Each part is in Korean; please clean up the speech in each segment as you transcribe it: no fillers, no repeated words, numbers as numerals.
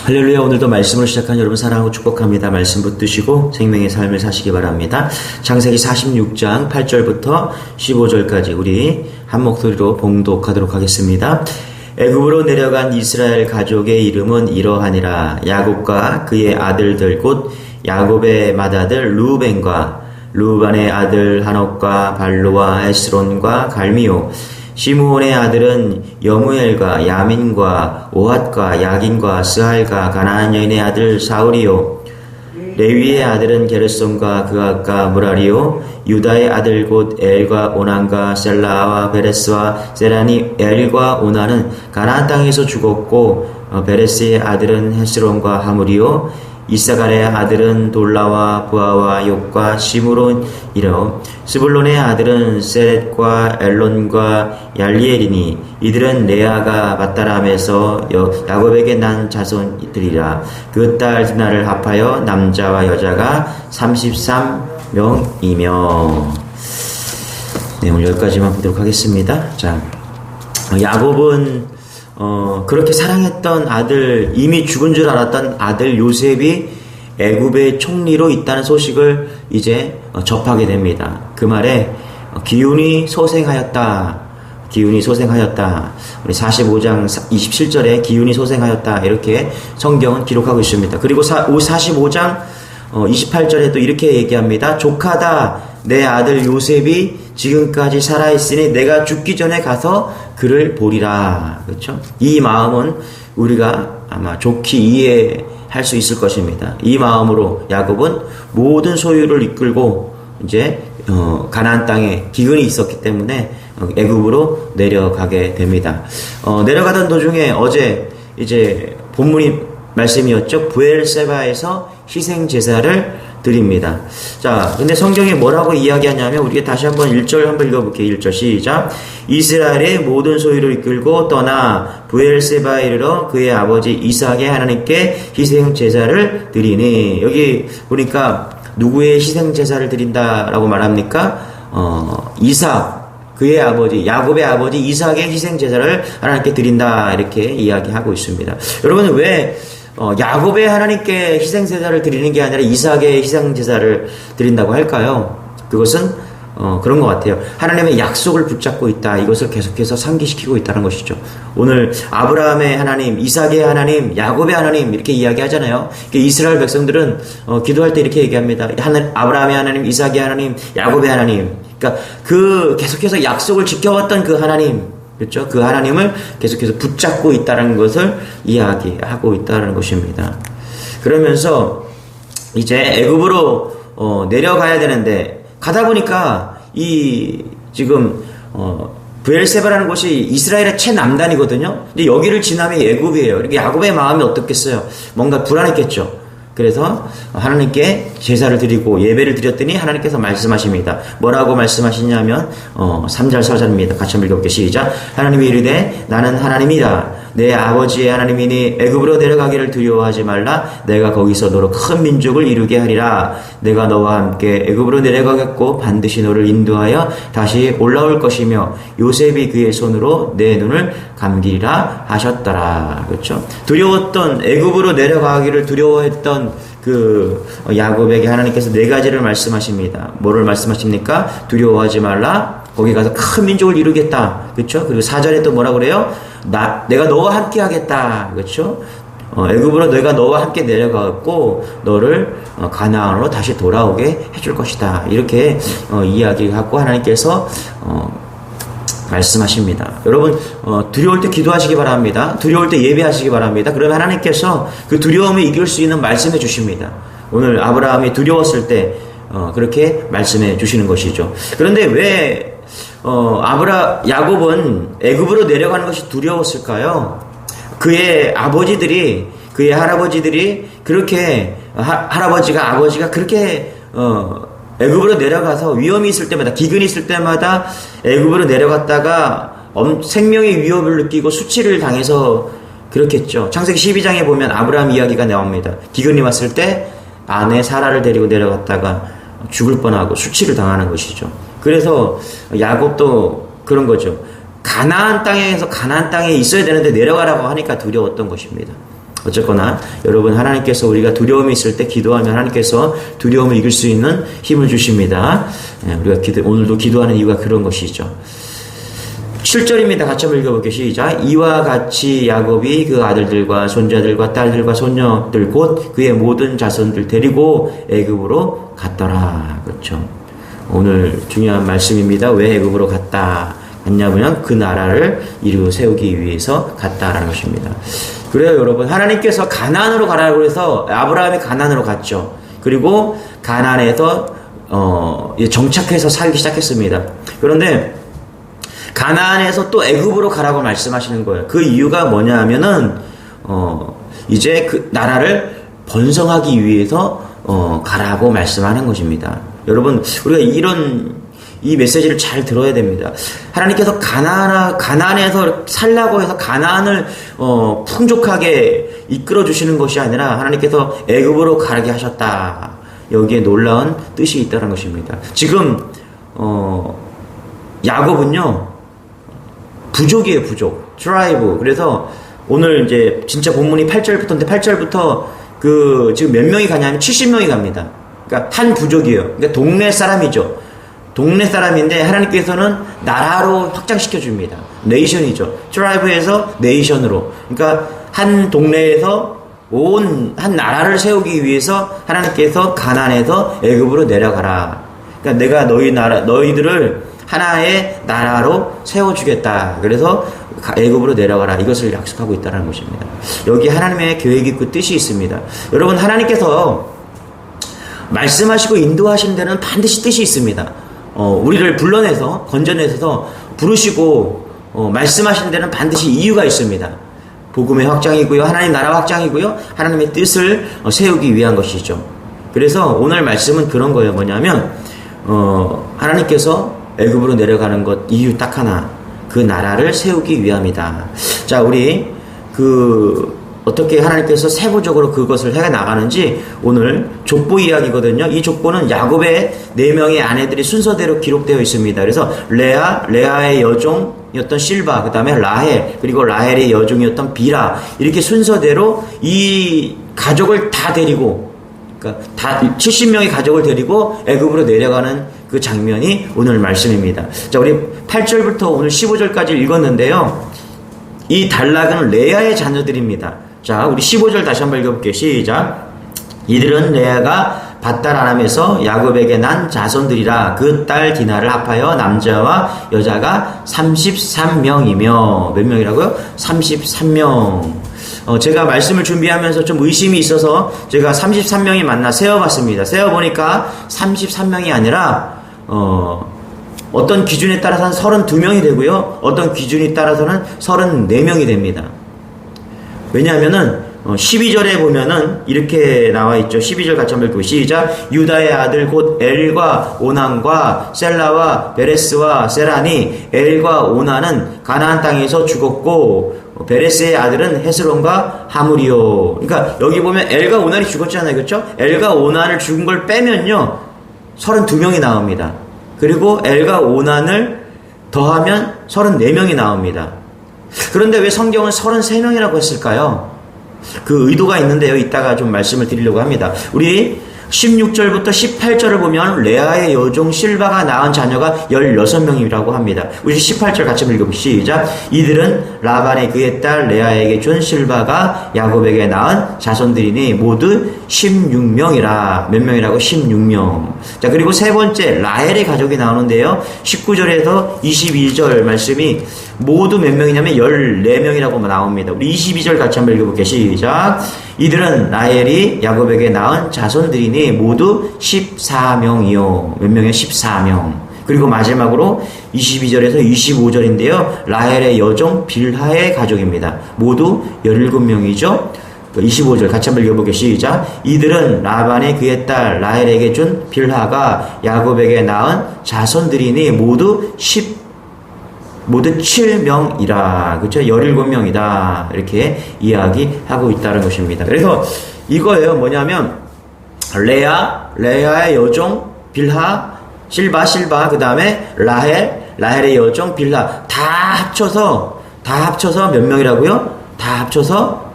할렐루야. 오늘도 말씀을 시작한 여러분 사랑하고 축복합니다. 말씀 붙드시고 생명의 삶을 사시기 바랍니다. 창세기 46장 8절부터 15절까지 우리 한 목소리로 봉독하도록 하겠습니다. 애굽으로 내려간 이스라엘 가족의 이름은 이러하니라. 야곱과 그의 아들들 곧 야곱의 맏아들 루벤과 루반의 아들 하녹과 발로와 헤스론과 갈미오, 시므온의 아들은 여무엘과 야민과 오핫과 야긴과 스할과 가나안 여인의 아들 사울이요, 레위의 아들은 게르솜과 그앗과 무라리요, 유다의 아들 곧 엘과 오난과 셀라와 베레스와 세란이 엘과 오난은 가나안 땅에서 죽었고, 베레스의 아들은 헤스론과 하물이요, 이사갈의 아들은 돌라와 부하와 욕과 시므론이요, 스불론의 아들은 세렛과 엘론과 얄리엘이니 이들은 레아가 밧다람에서 야곱에게 난 자손들이라. 그 딸 디나를 합하여 남자와 여자가 33명이며. 네, 오늘 여기까지만 보도록 하겠습니다. 자, 야곱은 그렇게 사랑했던 아들, 이미 죽은 줄 알았던 아들 요셉이 애굽의 총리로 있다는 소식을 이제 접하게 됩니다. 그 말에 기운이 소생하였다. 기운이 소생하였다. 우리 45장 27절에 기운이 소생하였다. 이렇게 성경은 기록하고 있습니다. 그리고 45장 28절에 또 이렇게 얘기합니다. 조카다. 내 아들 요셉이 지금까지 살아있으니 내가 죽기 전에 가서 그를 보리라. 그렇죠? 이 마음은 우리가 아마 좋게 이해할 수 있을 것입니다. 이 마음으로 야곱은 모든 소유를 이끌고 이제 가나안 땅에 기근이 있었기 때문에 애굽으로 내려가게 됩니다. 내려가던 도중에 어제 이제 본문이 말씀이었죠. 브엘세바에서 희생 제사를 드립니다. 자, 근데 성경이 뭐라고 이야기하냐면 우리가 다시 한번 1절 한번 읽어볼게요. 1절 시작. 이스라엘의 모든 소유를 이끌고 떠나 브엘세바에 이르러 그의 아버지 이삭의 하나님께 희생 제사를 드리니. 여기 보니까 누구의 희생 제사를 드린다라고 말합니까? 이삭, 그의 아버지, 야곱의 아버지 이삭의 희생 제사를 하나님께 드린다, 이렇게 이야기하고 있습니다. 여러분, 왜 야곱의 하나님께 희생제사를 드리는 게 아니라 이삭의 희생제사를 드린다고 할까요? 그것은 그런 것 같아요. 하나님의 약속을 붙잡고 있다. 이것을 계속해서 상기시키고 있다는 것이죠. 오늘 아브라함의 하나님, 이삭의 하나님, 야곱의 하나님 이렇게 이야기하잖아요. 이스라엘 백성들은 기도할 때 이렇게 얘기합니다. 아브라함의 하나님, 이삭의 하나님, 야곱의 하나님. 그러니까 그 계속해서 약속을 지켜왔던 그 하나님, 그렇죠? 그 하나님을 계속해서 붙잡고 있다는 것을 이야기하고 있다는 것입니다. 그러면서 이제 애굽으로 내려가야 되는데 가다 보니까 이 지금 브엘세바라는 곳이 이스라엘의 최남단이거든요. 근데 여기를 지나면 애굽이에요. 이렇게 야곱의 마음이 어떻겠어요? 뭔가 불안했겠죠. 그래서 하나님께 제사를 드리고 예배를 드렸더니 하나님께서 말씀하십니다. 뭐라고 말씀하시냐면 3절 4절입니다. 같이 한번 읽어볼게요. 시작. 하나님이 이르되 나는 하나님이다. 내 아버지의 하나님이니 애굽으로 내려가기를 두려워하지 말라. 내가 거기서 너로 큰 민족을 이루게 하리라. 내가 너와 함께 애굽으로 내려가겠고 반드시 너를 인도하여 다시 올라올 것이며 요셉이 그의 손으로 내 눈을 감기리라 하셨더라. 그렇죠? 두려웠던, 애굽으로 내려가기를 두려워했던 그 야곱에게 하나님께서 네 가지를 말씀하십니다. 뭐를 말씀하십니까? 두려워하지 말라. 거기 가서 큰 민족을 이루겠다. 그렇죠? 그리고 4절에 또 뭐라 그래요? 내가 너와 함께 하겠다. 그렇죠? 애굽으로 내가 너와 함께 내려가고 너를 가나안으로 다시 돌아오게 해줄 것이다. 이렇게 이야기하고 하나님께서 말씀하십니다. 여러분, 두려울 때 기도하시기 바랍니다. 두려울 때 예배하시기 바랍니다. 그러면 하나님께서 그 두려움을 이길 수 있는 말씀해 주십니다. 오늘 아브라함이 두려웠을 때 그렇게 말씀해 주시는 것이죠. 그런데 왜 야곱은 애굽으로 내려가는 것이 두려웠을까요? 그의 아버지들이, 그의 할아버지들이 그렇게 아버지가 그렇게 애굽으로 내려가서 위험이 있을 때마다, 기근이 있을 때마다 애굽으로 내려갔다가 생명의 위협을 느끼고 수치를 당해서 그렇겠죠. 창세기 12장에 보면 아브라함 이야기가 나옵니다. 기근이 왔을 때 아내 사라를 데리고 내려갔다가 죽을 뻔하고 수치를 당하는 것이죠. 그래서 야곱도 그런 거죠. 가나안 땅에 있어야 되는데 내려가라고 하니까 두려웠던 것입니다. 어쨌거나 여러분, 하나님께서 우리가 두려움이 있을 때 기도하면 하나님께서 두려움을 이길 수 있는 힘을 주십니다. 우리가 오늘도 기도하는 이유가 그런 것이죠. 7절입니다. 같이 한번 읽어볼게요. 시작. 이와 같이 야곱이 그 아들들과 손자들과 딸들과 손녀들 곧 그의 모든 자손들 데리고 애굽으로 갔더라. 그렇죠. 오늘 중요한 말씀입니다. 왜 애굽으로 갔냐면 그 나라를 이루어 세우기 위해서 갔다라는 것입니다. 그래요, 여러분. 하나님께서 가나안으로 가라고 해서 아브라함이 가나안으로 갔죠. 그리고 가나안에서 정착해서 살기 시작했습니다. 그런데 가나안에서 또 애굽으로 가라고 말씀하시는 거예요. 그 이유가 뭐냐 하면은 이제 그 나라를 번성하기 위해서 가라고 말씀하는 것입니다. 여러분, 우리가 이 메시지를 잘 들어야 됩니다. 하나님께서 가나안에서 살라고 해서 가나안을 풍족하게 이끌어 주시는 것이 아니라 하나님께서 애굽으로 가게 하셨다. 여기에 놀라운 뜻이 있다는 것입니다. 지금 야곱은요, 부족이에요, 부족. 트라이브. 그래서 오늘 이제 진짜 본문이 8절부터인데 8절부터 지금 몇 명이 가냐면 70명이 갑니다. 그러니까 한 부족이에요. 그러니까 동네 사람이죠. 동네 사람인데 하나님께서는 나라로 확장시켜 줍니다. 네이션이죠. 트라이브에서 네이션으로. 그러니까 한 동네에서 한 나라를 세우기 위해서 하나님께서 가나안에서 애굽으로 내려가라. 그러니까 내가 너희들을 하나의 나라로 세워주겠다. 그래서 애굽으로 내려가라. 이것을 약속하고 있다는 것입니다. 여기 하나님의 계획이 있고 뜻이 있습니다. 여러분, 하나님께서 말씀하시고 인도하시는 데는 반드시 뜻이 있습니다. 우리를 불러내서 건져내서 부르시고 말씀하시는 데는 반드시 이유가 있습니다. 복음의 확장이고요, 하나님 나라 확장이고요, 하나님의 뜻을 세우기 위한 것이죠. 그래서 오늘 말씀은 그런 거예요. 뭐냐면 하나님께서 애굽으로 내려가는 것 이유 딱 하나, 그 나라를 세우기 위함이다. 자, 우리 어떻게 하나님께서 세부적으로 그것을 해 나가는지 오늘 족보 이야기거든요. 이 족보는 야곱의 4명의 아내들이 순서대로 기록되어 있습니다. 그래서 레아의 여종이었던 실바, 그 다음에 라헬, 그리고 라헬의 여종이었던 비라, 이렇게 순서대로 이 가족을 다 데리고, 그러니까 다 70명의 가족을 데리고 애굽으로 내려가는 그 장면이 오늘 말씀입니다. 자, 우리 8절부터 오늘 15절까지 읽었는데요. 이 단락은 레아의 자녀들입니다. 자, 우리 15절 다시 한번 읽어볼게요. 시작. 이들은 레아가 밧달 아람에서 야곱에게 난 자손들이라. 그 딸 디나를 합하여 남자와 여자가 33명이며, 몇 명이라고요? 33명. 제가 말씀을 준비하면서 좀 의심이 있어서 제가 33명이 맞나 세어봤습니다. 세어보니까 33명이 아니라 어떤 기준에 따라서는 32명이 되고요, 어떤 기준에 따라서는 34명이 됩니다. 왜냐하면은 12절에 보면은 이렇게 나와 있죠. 12절 같이 한번 읽고 시작. 유다의 아들 곧 엘과 오난과 셀라와 베레스와 세란이, 엘과 오난은 가나안 땅에서 죽었고 베레스의 아들은 헤스론과 하물이요. 그러니까 여기 보면 엘과 오난이 죽었잖아요, 그렇죠? 엘과 오난을 죽은 걸 빼면요 32명이 나옵니다. 그리고 엘과 오난을 더하면 34명이 나옵니다. 그런데 왜 성경은 33명이라고 했을까요? 그 의도가 있는데요, 이따가 좀 말씀을 드리려고 합니다. 우리 16절부터 18절을 보면 레아의 여종 실바가 낳은 자녀가 16명이라고 합니다. 우리 18절 같이 읽어보시죠. 시작. 이들은 라반의 그의 딸 레아에게 준 실바가 야곱에게 낳은 자손들이니 모두 16명이라. 몇 명이라고? 16명. 자, 그리고 세 번째 라헬의 가족이 나오는데요. 19절에서 22절 말씀이 모두 몇 명이냐면 14명이라고 나옵니다. 우리 22절 같이 한번 읽어볼게요. 시작. 이들은 라헬이 야곱에게 낳은 자손들이니 모두 14명이요. 몇 명이요? 14명. 그리고 마지막으로 22절에서 25절인데요. 라헬의 여종 빌하의 가족입니다. 모두 17명이죠. 25절 같이 한번 읽어볼게요. 시작. 이들은 라반이 그의 딸 라헬에게 준 빌하가 야곱에게 낳은 자손들이니 모두 7명이라. 그렇죠? 17명이다. 이렇게 이야기하고 있다는 것입니다. 그래서 이거예요. 뭐냐면 레아의 여종 빌하, 실바, 그 다음에 라헬의 여종 빌하 다 합쳐서 몇 명이라고요? 다 합쳐서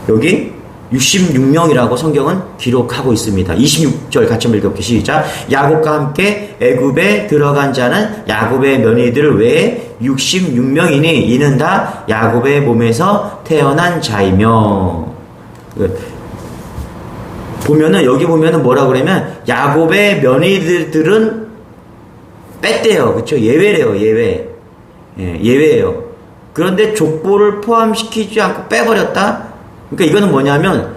여기 66명이라고 성경은 기록하고 있습니다. 26절 같이 한번 읽어볼게요. 시작. 야곱과 함께 애굽에 들어간 자는 야곱의 며느리들 외에 66명이니 이는 다 야곱의 몸에서 태어난 자이며. 보면은 여기 보면은 뭐라 그러면 야곱의 며느리들은 뺐대요. 그렇죠? 예외래요. 예외. 예, 예외예요. 그런데 족보를 포함시키지 않고 빼버렸다. 그러니까 이거는 뭐냐면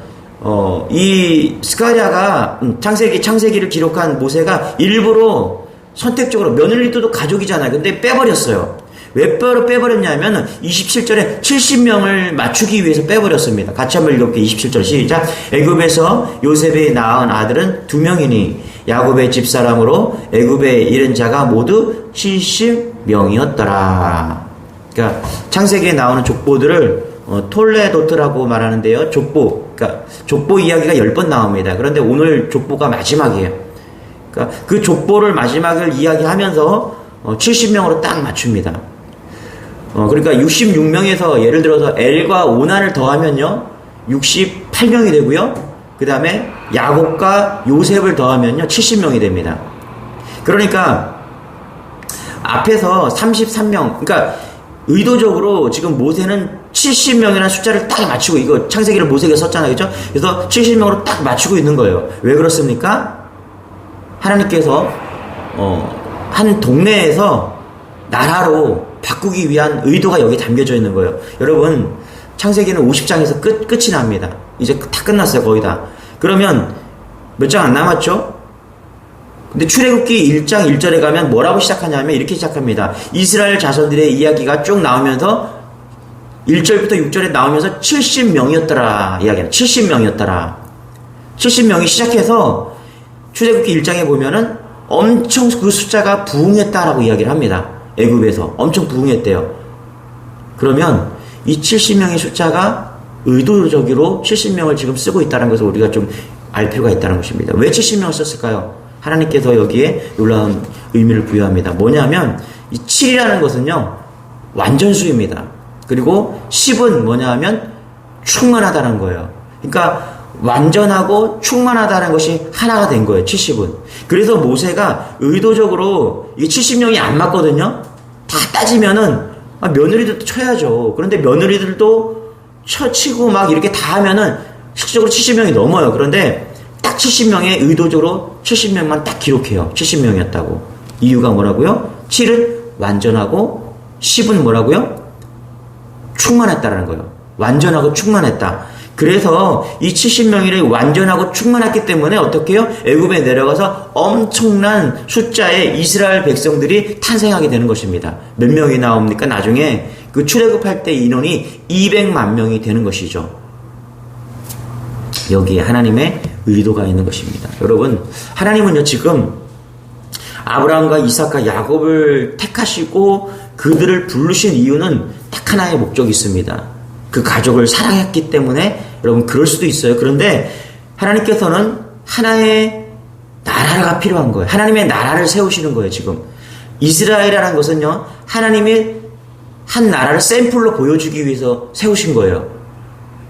이 스가랴가 창세기를 기록한 모세가 일부러 선택적으로 며느리들도 가족이잖아요. 근데 빼버렸어요. 왜 빼버렸냐면 27절에 70명을 맞추기 위해서 빼버렸습니다. 같이 한번 읽어볼게요. 27절 시작. 애굽에서 요셉이 낳은 아들은 2명이니 야곱의 집사람으로 애굽에 이른 자가 모두 70명이었더라. 그러니까 창세기에 나오는 족보들을 톨레도트라고 말하는데요. 그러니까 족보 이야기가 10번 나옵니다. 그런데 오늘 족보가 마지막이에요. 그러니까 그 족보를 마지막을 이야기하면서 70명으로 딱 맞춥니다. 그러니까 66명에서 예를 들어서 엘과 오난을 더하면요 68명이 되고요. 그 다음에 야곱과 요셉을 더하면요 70명이 됩니다. 그러니까 앞에서 33명, 그러니까 의도적으로 지금 모세는 70명이라는 숫자를 딱 맞추고, 이거 창세기를 모세가 썼잖아요. 그죠? 그래서 70명으로 딱 맞추고 있는 거예요. 왜 그렇습니까? 하나님께서 한 동네에서 나라로 바꾸기 위한 의도가 여기 담겨져 있는 거예요. 여러분, 창세기는 50장에서 끝이 납니다. 이제 다 끝났어요. 거의 다. 그러면 몇 장 안 남았죠? 근데 출애굽기 1장 1절에 가면 뭐라고 시작하냐면 이렇게 시작합니다. 이스라엘 자손들의 이야기가 쭉 나오면서 1절부터 6절에 나오면서 70명이었더라 이야기합니다. 70명이었더라. 70명이 시작해서 출애굽기 1장에 보면은 엄청 그 숫자가 부흥했다라고 이야기를 합니다. 애굽에서 엄청 부흥했대요. 그러면 이 70명의 숫자가 의도적으로 70명을 지금 쓰고 있다는 것을 우리가 좀 알 필요가 있다는 것입니다. 왜 70명을 썼을까요? 하나님께서 여기에 놀라운 의미를 부여합니다. 뭐냐면 이 7이라는 것은요 완전수입니다. 그리고 10은 뭐냐 하면 충만하다는 거예요. 그러니까 완전하고 충만하다는 것이 하나가 된 거예요. 70은. 그래서 모세가 의도적으로 이 70명이 안 맞거든요. 다 따지면은 며느리들도 쳐야죠. 그런데 며느리들도 치고 막 이렇게 다 하면은 실질적으로 70명이 넘어요. 그런데 딱 70명에 의도적으로 70명만 딱 기록해요. 70명이었다고. 이유가 뭐라고요? 7은 완전하고 10은 뭐라고요? 충만했다라는 거예요. 완전하고 충만했다. 그래서 이 70명이 완전하고 충만했기 때문에 어떻게 해요? 애굽에 내려가서 엄청난 숫자의 이스라엘 백성들이 탄생하게 되는 것입니다. 몇 명이 나옵니까? 나중에 그 출애굽할 때 인원이 200만 명이 되는 것이죠. 여기에 하나님의 의도가 있는 것입니다. 여러분, 하나님은요 지금 아브라함과 이삭과 야곱을 택하시고 그들을 부르신 이유는 딱 하나의 목적이 있습니다. 그 가족을 사랑했기 때문에. 여러분, 그럴 수도 있어요. 그런데 하나님께서는 하나의 나라가 필요한 거예요. 하나님의 나라를 세우시는 거예요. 지금 이스라엘이라는 것은요 하나님이 한 나라를 샘플로 보여주기 위해서 세우신 거예요.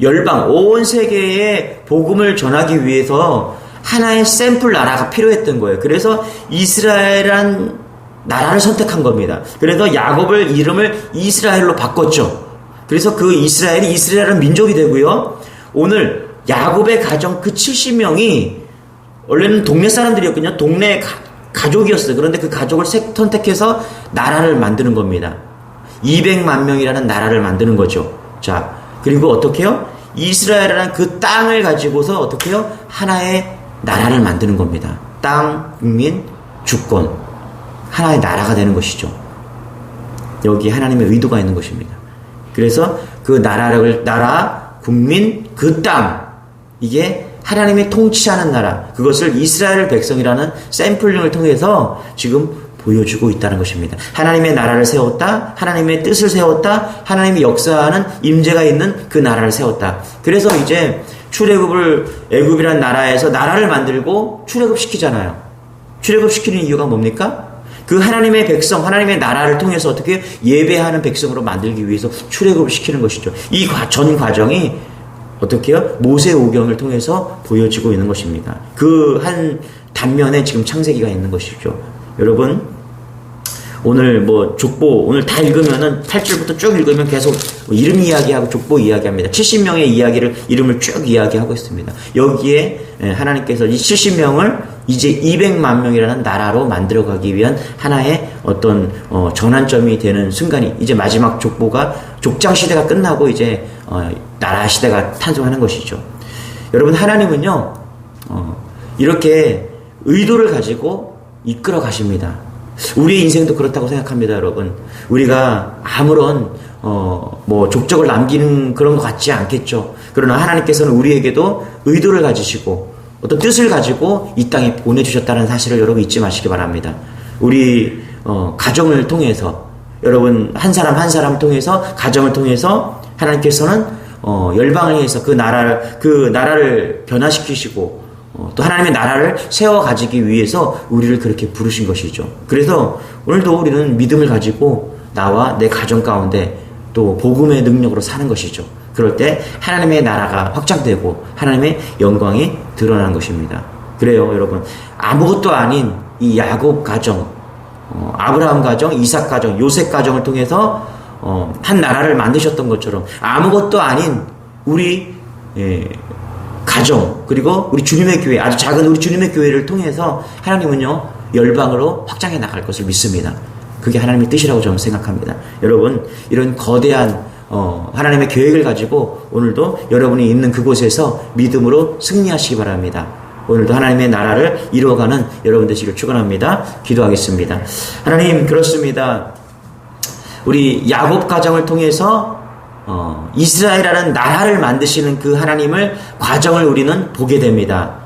열방, 온 세계에 복음을 전하기 위해서 하나의 샘플 나라가 필요했던 거예요. 그래서 이스라엘이란 나라를 선택한 겁니다. 그래서 야곱을 이름을 이스라엘로 바꿨죠. 그래서 그 이스라엘이 이스라엘은 민족이 되고요. 오늘 야곱의 가정 그 70명이 원래는 동네 사람들이었거든요. 동네 가족이었어요. 그런데 그 가족을 선택해서 나라를 만드는 겁니다. 200만 명이라는 나라를 만드는 거죠. 자, 그리고 어떻게 해요? 이스라엘이라는 그 땅을 가지고서 어떻게 해요? 하나의 나라를 만드는 겁니다. 땅, 국민, 주권. 하나의 나라가 되는 것이죠. 여기 하나님의 의도가 있는 것입니다. 그래서 그 나라, 국민, 그 땅. 이게 하나님이 통치하는 나라. 그것을 이스라엘 백성이라는 샘플링을 통해서 지금 보여주고 있다는 것입니다. 하나님의 나라를 세웠다. 하나님의 뜻을 세웠다. 하나님이 역사하는 임재가 있는 그 나라를 세웠다. 그래서 이제 출애굽을 애굽이라는 나라에서 나라를 만들고 출애굽시키잖아요. 출애굽시키는 이유가 뭡니까? 그 하나님의 백성, 하나님의 나라를 통해서 어떻게 예배하는 백성으로 만들기 위해서 출애굽을 시키는 것이죠. 이 전 과정이 어떻게요? 모세오경을 통해서 보여지고 있는 것입니다. 그 한 단면에 지금 창세기가 있는 것이죠. 여러분, 오늘 뭐 족보 오늘 다 읽으면은 8절부터 쭉 읽으면 계속 이름 이야기하고 족보 이야기합니다. 70명의 이름을 쭉 이야기하고 있습니다. 여기에 하나님께서 이 70명을 이제 200만 명이라는 나라로 만들어가기 위한 하나의 어떤 전환점이 되는 순간이 이제 마지막 족장 시대가 끝나고 이제 나라 시대가 탄생하는 것이죠. 여러분, 하나님은요 이렇게 의도를 가지고 이끌어 가십니다. 우리의 인생도 그렇다고 생각합니다, 여러분. 우리가 아무런 뭐 족적을 남기는 그런 것 같지 않겠죠. 그러나 하나님께서는 우리에게도 의도를 가지시고 어떤 뜻을 가지고 이 땅에 보내주셨다는 사실을 여러분 잊지 마시기 바랍니다. 우리 가정을 통해서, 여러분 한 사람 한 사람 통해서, 가정을 통해서 하나님께서는 열방을 위해서 그 나라를 변화시키시고 또 하나님의 나라를 세워 가지기 위해서 우리를 그렇게 부르신 것이죠. 그래서 오늘도 우리는 믿음을 가지고 나와 내 가정 가운데 또 복음의 능력으로 사는 것이죠. 그럴 때 하나님의 나라가 확장되고 하나님의 영광이 드러나는 것입니다. 그래요, 여러분. 아무것도 아닌 이 야곱 가정, 아브라함 가정, 이삭 가정, 요셉 가정을 통해서 한 나라를 만드셨던 것처럼 아무것도 아닌 우리 가정, 그리고 우리 주님의 교회, 아주 작은 우리 주님의 교회를 통해서 하나님은요 열방으로 확장해 나갈 것을 믿습니다. 그게 하나님의 뜻이라고 저는 생각합니다. 여러분, 이런 거대한 하나님의 계획을 가지고 오늘도 여러분이 있는 그곳에서 믿음으로 승리하시기 바랍니다. 오늘도 하나님의 나라를 이루어가는 여러분 되시길 축원합니다. 기도하겠습니다. 하나님, 그렇습니다. 우리 야곱 가정을 통해서 이스라엘이라는 나라를 만드시는 그 하나님을 과정을 우리는 보게 됩니다.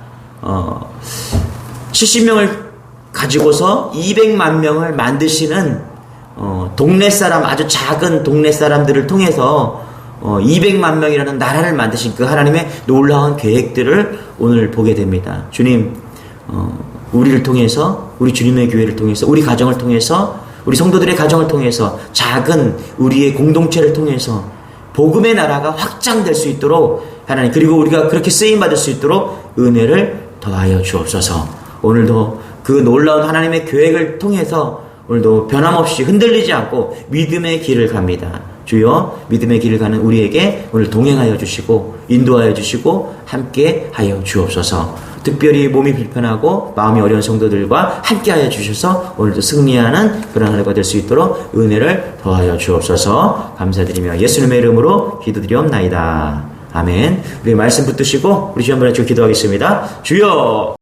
70명을 가지고서 200만 명을 만드시는 동네 사람, 아주 작은 동네 사람들을 통해서 200만 명이라는 나라를 만드신 그 하나님의 놀라운 계획들을 오늘 보게 됩니다. 주님, 우리를 통해서, 우리 주님의 교회를 통해서, 우리 가정을 통해서, 우리 성도들의 가정을 통해서, 작은 우리의 공동체를 통해서 복음의 나라가 확장될 수 있도록 하나님, 그리고 우리가 그렇게 쓰임받을 수 있도록 은혜를 더하여 주옵소서. 오늘도 그 놀라운 하나님의 계획을 통해서 오늘도 변함없이 흔들리지 않고 믿음의 길을 갑니다. 주여, 믿음의 길을 가는 우리에게 오늘 동행하여 주시고 인도하여 주시고 함께 하여 주옵소서. 특별히 몸이 불편하고 마음이 어려운 성도들과 함께 하여 주셔서 오늘도 승리하는 그런 하루가 될 수 있도록 은혜를 더하여 주옵소서. 감사드리며 예수님의 이름으로 기도드리옵나이다. 아멘. 우리 말씀 붙드시고 우리 주여 한번 기도하겠습니다. 주여.